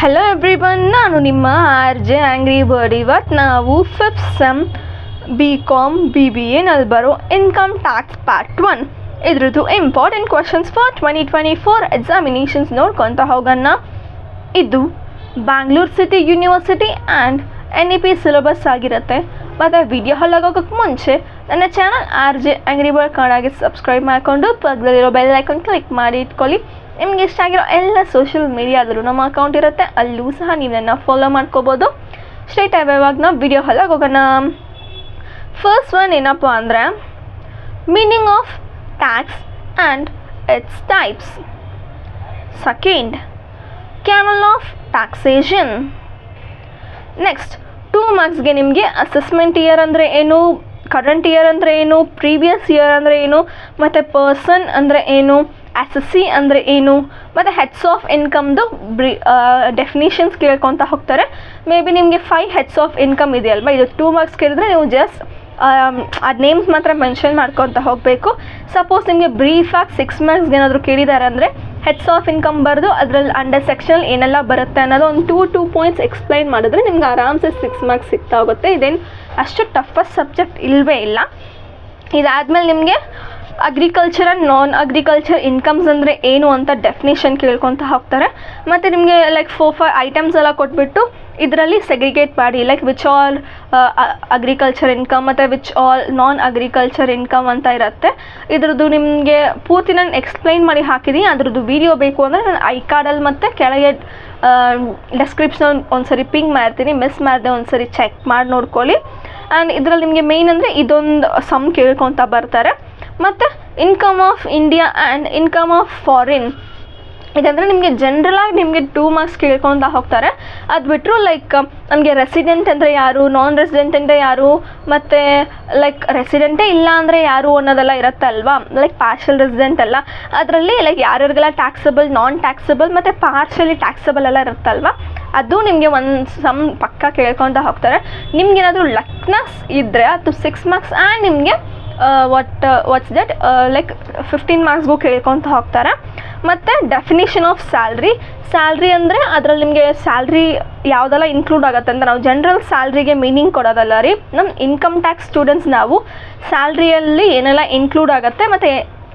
Hello everyone, ನಾನು ನಿಮ್ಮ R J angry bird. ಇವತ್ತು ನಾವು 5th ಸೆಮ್ BCom BBA ನಲ್ಲಿ ಬರೋ ಇನ್ಕಮ್ ಟ್ಯಾಕ್ಸ್ ಪಾರ್ಟ್ 1 ಇದ್ರದ್ದು ಇಂಪಾರ್ಟೆಂಟ್ ಕ್ವಶನ್ಸ್ ಫಾರ್ 2024 ಎಕ್ಸಾಮಿನೇಷನ್ಸ್ ನೋಡ್ಕೊತ ಹೋಗೋಣ. ಇದು Bangalore city university and NEP syllabus ಆಗಿರುತ್ತೆ. ಮತ್ತು ವಿಡಿಯೋ ಹೋಗೋಕ್ಕೆ ಮುಂಚೆ ನನ್ನ channel R J angry bird ಕನ್ನಡಗೆ ಸಬ್ಸ್ಕ್ರೈಬ್ ಮಾಡಿಕೊಂಡು ಪಕ್ಕದಲ್ಲಿರೋ ಬೆಲ್ ಐಕಾನ್ ಕ್ಲಿಕ್ ಮಾಡಿ ಇಟ್ಕೊಳ್ಳಿ. ನಿಮ್ಗೆ ಇಷ್ಟ ಆಗಿರೋ ಎಲ್ಲ ಸೋಷಿಯಲ್ ಮೀಡಿಯಾದಲ್ಲೂ ನಮ್ಮ ಅಕೌಂಟ್ ಇರುತ್ತೆ, ಅಲ್ಲೂ ಸಹ ನೀವು ನನ್ನ ಫಾಲೋ ಮಾಡ್ಕೋಬೋದು. ಸ್ಟ್ರೈಟ್ ಇವಾಗ ನಾವು ವಿಡಿಯೋ ಹೊಲಗೆ ಹೋಗೋಣ. ಫಸ್ಟ್ ಒನ್ ಏನಪ್ಪ ಅಂದರೆ meaning of tax and its types. Second, canal of taxation. Next 2 ಮಾರ್ಕ್ಸ್ಗೆ ನಿಮಗೆ ಅಸೆಸ್ಮೆಂಟ್ ಇಯರ್ ಅಂದರೆ ಏನು, ಕರೆಂಟ್ ಇಯರ್ ಅಂದರೆ ಏನು, ಪ್ರೀವಿಯಸ್ ಇಯರ್ ಅಂದರೆ ಏನು, ಮತ್ತು ಪರ್ಸನ್ ಅಂದರೆ ಏನು, SSC ಅಂದರೆ ಏನು, ಮತ್ತು ಹೆಡ್ಸ್ ಆಫ್ ಇನ್ಕಮ್ದು ಡೆಫಿನಿಷನ್ಸ್ ಕೇಳ್ಕೊತ ಹೋಗ್ತಾರೆ. ಮೇ ಬಿ ನಿಮಗೆ 5 ಹೆಡ್ಸ್ ಆಫ್ ಇನ್ಕಮ್ ಇದೆಯಲ್ವ, ಇದು 2 ಮಾರ್ಕ್ಸ್ ಕೇಳಿದ್ರೆ ನೀವು ಜಸ್ಟ್ ಅದು ನೇಮ್ಸ್ ಮಾತ್ರ ಮೆನ್ಷನ್ ಮಾಡ್ಕೊತ ಹೋಗಬೇಕು. ಸಪೋಸ್ ನಿಮಗೆ ಬ್ರೀಫಾಗಿ 6 ಮಾರ್ಕ್ಸ್ಗೆ ಏನಾದರೂ ಕೇಳಿದ್ದಾರೆ ಅಂದರೆ ಹೆಡ್ಸ್ ಆಫ್ ಇನ್ಕಮ್ ಬರೆದು ಅದರಲ್ಲಿ ಅಂಡರ್ ಸೆಕ್ಷನ್ ಏನೆಲ್ಲ ಬರುತ್ತೆ ಅನ್ನೋದು ಒಂದು 2 ಪಾಯಿಂಟ್ಸ್ ಎಕ್ಸ್ಪ್ಲೈನ್ ಮಾಡಿದ್ರೆ ನಿಮ್ಗೆ ಆರಾಮ್ಸೆ 6 ಮಾರ್ಕ್ಸ್ ಸಿಗ್ತಾ ಹೋಗುತ್ತೆ. ಇದೇನು ಅಷ್ಟು ಟಫಸ್ಟ್ ಸಬ್ಜೆಕ್ಟ್ ಇಲ್ಲವೇ ಇಲ್ಲ. ಇದಾದಮೇಲೆ ನಿಮಗೆ agriculture and non agriculture incomes ಅಂದರೆ ಏನು ಅಂತ ಡೆಫಿನೇಷನ್ ಕೇಳ್ಕೊತ ಹೋಗ್ತಾರೆ. ಮತ್ತು ನಿಮಗೆ ಲೈಕ್ 4-5 ಐಟಮ್ಸ್ ಎಲ್ಲ ಕೊಟ್ಬಿಟ್ಟು ಇದರಲ್ಲಿ ಸೆಗ್ರಿಗೇಟ್ ಮಾಡಿ, like which all agriculture income ಮತ್ತು which all non agriculture income ಅಂತ ಇರುತ್ತೆ. ಇದ್ರದ್ದು ನಿಮಗೆ ಪೂರ್ತಿ ನಾನು ಎಕ್ಸ್ಪ್ಲೈನ್ ಮಾಡಿ ಹಾಕಿದ್ದೀನಿ. ಅದ್ರದ್ದು ವೀಡಿಯೋ ಬೇಕು ಅಂದರೆ ನಾನು ಐ ಕಾರ್ಡಲ್ಲಿ ಮತ್ತು ಕೆಳಗೆ ಡೆಸ್ಕ್ರಿಪ್ಷನ್ ಒಂದ್ಸರಿ ಪಿಂಗ್ ಮಾಡ್ತೀನಿ, ಮಿಸ್ ಮಾಡಿದೆ ಒಂದ್ಸರಿ ಚೆಕ್ ಮಾಡಿ ನೋಡ್ಕೊಳ್ಳಿ. ಆ್ಯಂಡ್ ಇದರಲ್ಲಿ ನಿಮಗೆ ಮೇಯ್ನ್ ಅಂದರೆ ಇದೊಂದು ಸಮ್ ಕೇಳ್ಕೊತ ಬರ್ತಾರೆ. ಮತ್ತು income of India and income of foreign. ಇದಂದರೆ ನಿಮಗೆ ಜನ್ರಲಾಗಿ ನಿಮಗೆ 2 ಮಾರ್ಕ್ಸ್ ಕೇಳ್ಕೊತ ಹೋಗ್ತಾರೆ. ಅದು ಬಿಟ್ಟರು ಲೈಕ್ ನಮಗೆ ರೆಸಿಡೆಂಟ್ ಅಂದರೆ ಯಾರು, ನಾನ್ ರೆಸಿಡೆಂಟ್ ಅಂದರೆ ಯಾರು, ಮತ್ತು ಲೈಕ್ ರೆಸಿಡೆಂಟೇ ಇಲ್ಲ ಅಂದರೆ ಯಾರು ಅನ್ನೋದೆಲ್ಲ ಇರುತ್ತೆ ಅಲ್ವಾ, ಲೈಕ್ ಪಾರ್ಷಲ್ ರೆಸಿಡೆಂಟ್ ಎಲ್ಲ. ಅದರಲ್ಲಿ ಲೈಕ್ ಯಾರ್ಯಾರಿಗೆಲ್ಲ ಟ್ಯಾಕ್ಸಬಲ್, ನಾನ್ ಟ್ಯಾಕ್ಸಬಲ್ ಮತ್ತು ಪಾರ್ಷಲಿ ಟ್ಯಾಕ್ಸಬಲ್ ಎಲ್ಲ ಇರುತ್ತಲ್ವ, ಅದು ನಿಮಗೆ ಒಂದು ಸಮ್ ಪಕ್ಕ ಕೇಳ್ಕೊತ ಹೋಗ್ತಾರೆ. ನಿಮ್ಗೇನಾದರೂ ಲಕ್ನೆಸ್ ಇದ್ದರೆ ಅದು 6 ಮಾರ್ಕ್ಸ್ ಆ್ಯಂಡ್ ನಿಮಗೆ ವಾಟ್ಸ್ ದಟ್ ಲೈಕ್ 15 ಮಾರ್ಕ್ಸ್ಗೂ ಕೇಳ್ಕೊತ ಹೋಗ್ತಾರೆ. ಮತ್ತು ಡೆಫಿನೇಷನ್ ಆಫ್ ಸ್ಯಾಲ್ರಿ ಅಂದರೆ ಅದರಲ್ಲಿ ನಿಮಗೆ ಸ್ಯಾಲ್ರಿ ಯಾವುದೆಲ್ಲ ಇನ್ಕ್ಲೂಡ್ ಆಗುತ್ತೆ ಅಂತ, ನಾವು ಜನರಲ್ ಸ್ಯಾಲ್ರಿಗೆ ಮೀನಿಂಗ್ ಕೊಡೋದಲ್ಲ ರೀ, ನಮ್ಮ ಇನ್ಕಮ್ ಟ್ಯಾಕ್ಸ್ ಸ್ಟೂಡೆಂಟ್ಸ್ ನಾವು ಸ್ಯಾಲ್ರಿಯಲ್ಲಿ ಏನೆಲ್ಲ ಇನ್ಕ್ಲೂಡ್ ಆಗುತ್ತೆ ಮತ್ತು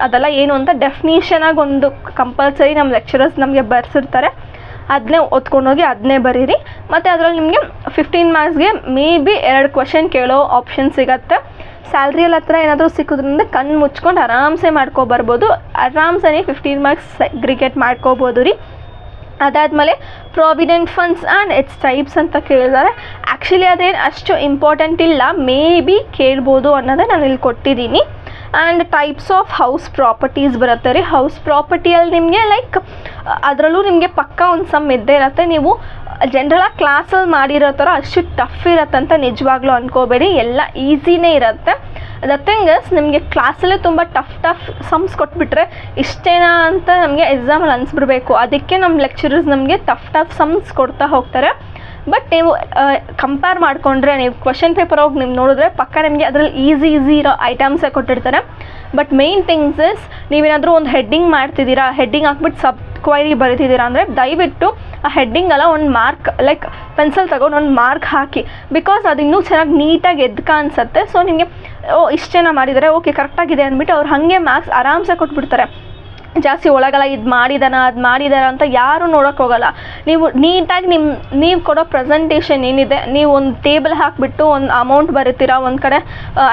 ಅದೆಲ್ಲ ಏನು ಅಂತ ಡೆಫಿನೇಷನಾಗಿ ಒಂದು ಕಂಪಲ್ಸರಿ ನಮ್ಮ ಲೆಕ್ಚರರ್ಸ್ ನಮಗೆ ಬರ್ಸಿರ್ತಾರೆ. ಅದನ್ನೇ ಓದ್ಕೊಂಡೋಗಿ ಅದನ್ನೇ ಬರೀರಿ. ಮತ್ತು ಅದರಲ್ಲಿ ನಿಮಗೆ 15 ಮಾರ್ಕ್ಸ್ಗೆ ಮೇ ಬಿ 2 ಕ್ವಶನ್ ಕೇಳೋ ಆಪ್ಷನ್ ಸಿಗುತ್ತೆ. ಸ್ಯಾಲ್ರಿಯಲ್ಲಿ ಹತ್ರ ಏನಾದರೂ ಸಿಕ್ಕೋದ್ರಿಂದ ಕಣ್ಣು ಮುಚ್ಕೊಂಡು ಆರಾಮ್ಸೆ ಮಾಡ್ಕೊಬರ್ಬೋದು. ಆರಾಮ್ಸೆ 15 ಮಾರ್ಕ್ಸ್ ಸೆಗ್ರಿಗೇಟ್ ಮಾಡ್ಕೋಬೋದು ರೀ. ಅದಾದಮೇಲೆ provident funds and its types ಅಂತ ಕೇಳಿದ್ದಾರೆ. ಆ್ಯಕ್ಚುಲಿ ಅದೇನು ಅಷ್ಟು ಇಂಪಾರ್ಟೆಂಟ್ ಇಲ್ಲ, ಮೇ ಬಿ ಕೇಳ್ಬೋದು ಅನ್ನೋದೇ ನಾನು ಇಲ್ಲಿ ಕೊಟ್ಟಿದ್ದೀನಿ. And types of house properties ಬರುತ್ತೆ ರೀ. ಹೌಸ್ ಪ್ರಾಪರ್ಟಿಯಲ್ಲಿ ನಿಮಗೆ ಲೈಕ್ ಅದರಲ್ಲೂ ನಿಮಗೆ ಪಕ್ಕ ಒಂದು ಸಮ್ ಇದ್ದೇ ಇರುತ್ತೆ. ನೀವು ಜನರಲಾಗಿ ಕ್ಲಾಸಲ್ಲಿ ಮಾಡಿರೋ ಥರ ಅಷ್ಟು ಟಫ್ ಇರುತ್ತೆ ಅಂತ ನಿಜವಾಗ್ಲೂ ಅಂದ್ಕೋಬೇಡಿ, ಎಲ್ಲ ಈಸಿನೇ ಇರುತ್ತೆ. ದ ಥಿಂಗ್ ಇಸ್ ನಿಮಗೆ ಕ್ಲಾಸಲ್ಲೇ ತುಂಬ ಟಫ್ ಸಮ್ಸ್ ಕೊಟ್ಬಿಟ್ರೆ ಇಷ್ಟೇನಾ ಅಂತ ನಮಗೆ ಎಕ್ಸಾಮಲ್ಲಿ ಅನಿಸ್ಬಿಡ್ಬೇಕು. ಅದಕ್ಕೆ ನಮ್ಮ ಲೆಕ್ಚರರ್ಸ್ ನಮಗೆ ಟಫ್ ಸಮ್ಸ್ ಕೊಡ್ತಾ ಹೋಗ್ತಾರೆ. ಬಟ್ ನೀವು ಕಂಪೇರ್ ಮಾಡಿಕೊಂಡ್ರೆ, ನೀವು ಕ್ವಶನ್ ಪೇಪರ್ ಹೋಗಿ ನೀವು ನೋಡಿದ್ರೆ ಪಕ್ಕ ನಿಮಗೆ ಅದರಲ್ಲಿ ಈಸಿ ಇರೋ ಐಟಮ್ಸೇ ಕೊಟ್ಟಿರ್ತಾರೆ. ಬಟ್ ಮೇಯ್ನ್ ಥಿಂಗ್ಸ್ ಇಸ್ ನೀವೇನಾದರೂ ಒಂದು ಹೆಡ್ಡಿಂಗ್ ಮಾಡ್ತಿದ್ದೀರಾ, ಹೆಡ್ಡಿಂಗ್ ಹಾಕ್ಬಿಟ್ಟು ಸಬ್ ಕ್ವೈರಿ ಬರೀತಿದ್ದೀರಾ ಅಂದರೆ ದಯವಿಟ್ಟು ಆ ಹೆಡ್ಡಿಂಗೆಲ್ಲ ಒಂದು ಮಾರ್ಕ್ ಲೈಕ್ ಪೆನ್ಸಿಲ್ ತಗೊಂಡು ಒಂದು ಮಾರ್ಕ್ ಹಾಕಿ. ಬಿಕಾಸ್ ಅದು ಇನ್ನೂ ಚೆನ್ನಾಗಿ ನೀಟಾಗಿ ಎದ್ದು ಕಾಣಿಸುತ್ತೆ. ಸೊ ನಿಮಗೆ ಇಷ್ಟು ಜನ ಮಾಡಿದ್ದಾರೆ, ಓಕೆ ಕರೆಕ್ಟಾಗಿದೆ ಅಂದ್ಬಿಟ್ಟು ಅವ್ರು ಹಾಗೆ ಮಾರ್ಕ್ಸ್ ಆರಾಮ್ಸೆ ಕೊಟ್ಬಿಡ್ತಾರೆ. ಜಾಸ್ತಿ ಒಳಗಲ್ಲ ಇದು ಮಾಡಿದಾನ ಅದು ಮಾಡಿದಾರ ಅಂತ ಯಾರೂ ನೋಡೋಕೆ ಹೋಗಲ್ಲ. ನೀವು ನೀಟಾಗಿ ನೀವು ಕೊಡೋ ಪ್ರೆಸೆಂಟೇಷನ್ ಏನಿದೆ, ನೀವು ಒಂದು ಟೇಬಲ್ ಹಾಕಿಬಿಟ್ಟು ಒಂದು ಅಮೌಂಟ್ ಬರೀತೀರಾ, ಒಂದು ಕಡೆ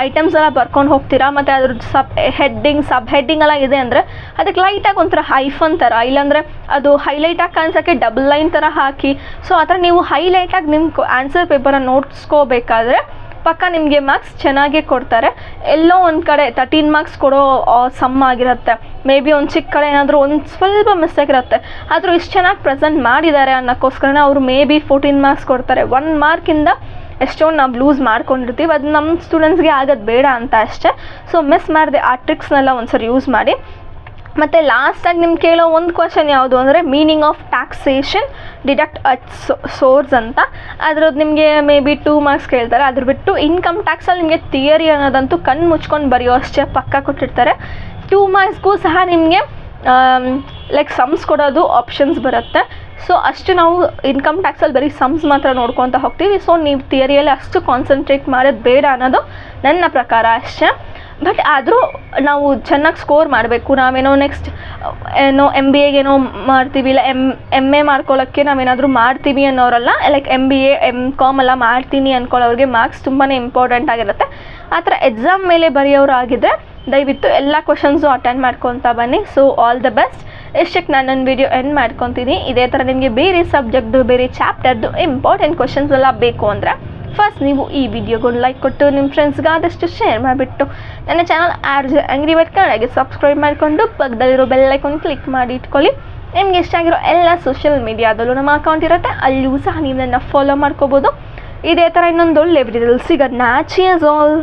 ಐಟಮ್ಸ್ ಎಲ್ಲ ಬರ್ಕೊಂಡು ಹೋಗ್ತೀರಾ, ಮತ್ತು ಅದ್ರದ್ದು ಸಬ್ ಹೆಡ್ಡಿಂಗ್ ಎಲ್ಲ ಇದೆ ಅಂದರೆ ಅದಕ್ಕೆ ಲೈಟಾಗಿ ಒಂಥರ ಹೈಫನ್ ಥರ, ಇಲ್ಲಾಂದರೆ ಅದು ಹೈಲೈಟಾಗಿ ಕಾಣಿಸೋಕ್ಕೆ ಡಬಲ್ ಲೈನ್ ಥರ ಹಾಕಿ. ಸೊ ಆ ಥರ ನೀವು ಹೈಲೈಟಾಗಿ ನಿಮ್ಮ ಆನ್ಸರ್ ಪೇಪರನ್ನು ನೋಡ್ಸ್ಕೋಬೇಕಾದ್ರೆ ಪಕ್ಕ ನಿಮಗೆ ಮಾರ್ಕ್ಸ್ ಚೆನ್ನಾಗೇ ಕೊಡ್ತಾರೆ. ಎಲ್ಲೋ ಒಂದು ಕಡೆ 13 ಮಾರ್ಕ್ಸ್ ಕೊಡೋ ಸಮ್ ಆಗಿರುತ್ತೆ, ಮೇ ಬಿ ಒಂದು ಚಿಕ್ಕ ಕಡೆ ಏನಾದರೂ ಒಂದು ಸ್ವಲ್ಪ ಮಿಸ್ಟೇಕ್ ಇರುತ್ತೆ. ಆದರೂ ಇಷ್ಟು ಚೆನ್ನಾಗಿ ಪ್ರೆಸೆಂಟ್ ಮಾಡಿದ್ದಾರೆ ಅನ್ನೋಕ್ಕೋಸ್ಕರನೇ ಅವರು ಮೇ ಬಿ 14 ಮಾರ್ಕ್ಸ್ ಕೊಡ್ತಾರೆ. 1 ಮಾರ್ಕಿಂದ ಎಷ್ಟೊಂದು ನಾವು ಲೂಸ್ ಮಾಡ್ಕೊಂಡಿರ್ತೀವಿ. ಅದು ನಮ್ಮ ಸ್ಟೂಡೆಂಟ್ಸ್ಗೆ ಆಗೋದು ಬೇಡ ಅಂತ ಅಷ್ಟೇ. ಸೊ ಮಿಸ್ ಮಾಡಿದೆ ಆ ಟ್ರಿಕ್ಸ್ನೆಲ್ಲ ಒಂದ್ಸರಿ ಯೂಸ್ ಮಾಡಿ. ಮತ್ತು ಲಾಸ್ಟಾಗಿ ನಿಮ್ಗೆ ಕೇಳೋ ಒಂದು ಕ್ವಶನ್ ಯಾವುದು ಅಂದರೆ meaning of taxation deduct at source ಅಂತ. ಅದ್ರದ್ದು ನಿಮಗೆ ಮೇ ಬಿ 2 ಮಾರ್ಕ್ಸ್ ಕೇಳ್ತಾರೆ. ಅದ್ರ ಬಿಟ್ಟು ಇನ್ಕಮ್ ಟ್ಯಾಕ್ಸಲ್ಲಿ ನಿಮಗೆ ಥಿಯರಿ ಅನ್ನೋದಂತೂ ಕಣ್ಣು ಮುಚ್ಕೊಂಡು ಬರೆಯೋ ಅಷ್ಟೇ ಪಕ್ಕ ಕೊಟ್ಟಿರ್ತಾರೆ. 2 ಮಾರ್ಕ್ಸ್ಗೂ ಸಹ ನಿಮಗೆ ಲೈಕ್ ಸಮ್ಸ್ ಕೊಡೋದು ಆಪ್ಷನ್ಸ್ ಬರುತ್ತೆ. ಸೊ ಅಷ್ಟು ನಾವು ಇನ್ಕಮ್ ಟ್ಯಾಕ್ಸಲ್ಲಿ ಬರೀ ಸಮ್ಸ್ ಮಾತ್ರ ನೋಡ್ಕೊತ ಹೋಗ್ತೀವಿ. ಸೊ ನೀವು ಥಿಯರಿಯಲ್ಲಿ ಅಷ್ಟು ಕಾನ್ಸಂಟ್ರೇಟ್ ಮಾಡೋದು ಬೇಡ ಅನ್ನೋದು ನನ್ನ ಪ್ರಕಾರ ಅಷ್ಟೇ. ಬಟ್ ಆದರೂ ನಾವು ಚೆನ್ನಾಗಿ ಸ್ಕೋರ್ ಮಾಡಬೇಕು. ನಾವೇನೋ ನೆಕ್ಸ್ಟ್ ಏನೋ MBA ಏನೋ ಮಾಡ್ತೀವಿ, ಇಲ್ಲ MA ಮಾಡ್ಕೊಳ್ಳೋಕ್ಕೆ ನಾವೇನಾದರೂ ಮಾಡ್ತೀವಿ ಅನ್ನೋರಲ್ಲ, ಲೈಕ್ MBA MCom ಎಲ್ಲ ಮಾಡ್ತೀನಿ ಅಂದ್ಕೊಳ್ಳೋರಿಗೆ ಮಾರ್ಕ್ಸ್ ತುಂಬಾ ಇಂಪಾರ್ಟೆಂಟ್ ಆಗಿರುತ್ತೆ. ಆ ಥರ ಎಕ್ಸಾಮ್ ಮೇಲೆ ಬರೆಯೋರು ಆಗಿದ್ದರೆ ದಯವಿಟ್ಟು ಎಲ್ಲ ಕ್ವಶನ್ಸು ಅಟೆಂಡ್ ಮಾಡ್ಕೊತಾ ಬನ್ನಿ. So all the best. ಇಷ್ಟಕ್ಕೆ ನಾನು ನನ್ನ ವಿಡಿಯೋ ಎಂಡ್ ಮಾಡ್ಕೊತೀನಿ. ಇದೇ ಥರ ನಿಮಗೆ ಬೇರೆ ಸಬ್ಜೆಕ್ಟ್ದು ಬೇರೆ ಚಾಪ್ಟರ್ದು ಇಂಪಾರ್ಟೆಂಟ್ ಕ್ವಶನ್ಸ್ ಎಲ್ಲ ಬೇಕು ಅಂದರೆ ಫಸ್ಟ್ ನೀವು ಈ ವಿಡಿಯೋಗೊಂದು ಲೈಕ್ ಕೊಟ್ಟು ನಿಮ್ಮ ಫ್ರೆಂಡ್ಸ್ಗೆ ಆದಷ್ಟು ಶೇರ್ ಮಾಡಿಬಿಟ್ಟು ನನ್ನ ಚಾನಲ್ RJ Angry Bird ಕನ್ನಡಗೆ ಸಬ್ಸ್ಕ್ರೈಬ್ ಮಾಡಿಕೊಂಡು ಪಕ್ಕದಲ್ಲಿರೋ ಬೆಲ್ ಐಕಾನ್ ಕ್ಲಿಕ್ ಮಾಡಿ ಇಟ್ಕೊಳ್ಳಿ. ನಿಮ್ಗೆ ಇಷ್ಟ ಆಗಿರೋ ಎಲ್ಲ ಸೋಷಿಯಲ್ ಮೀಡಿಯಾದಲ್ಲೂ ನಮ್ಮ ಅಕೌಂಟ್ ಇರುತ್ತೆ, ಅಲ್ಲಿಯೂ ಸಹ ನೀವು ನನ್ನ ಫಾಲೋ ಮಾಡ್ಕೋಬೋದು. ಇದೇ ಥರ ಇನ್ನೊಂದು ಒಳ್ಳೆ ವಿಡಿಯೋದಲ್ಲಿ ಸಿಗೋಣ. Cheers all.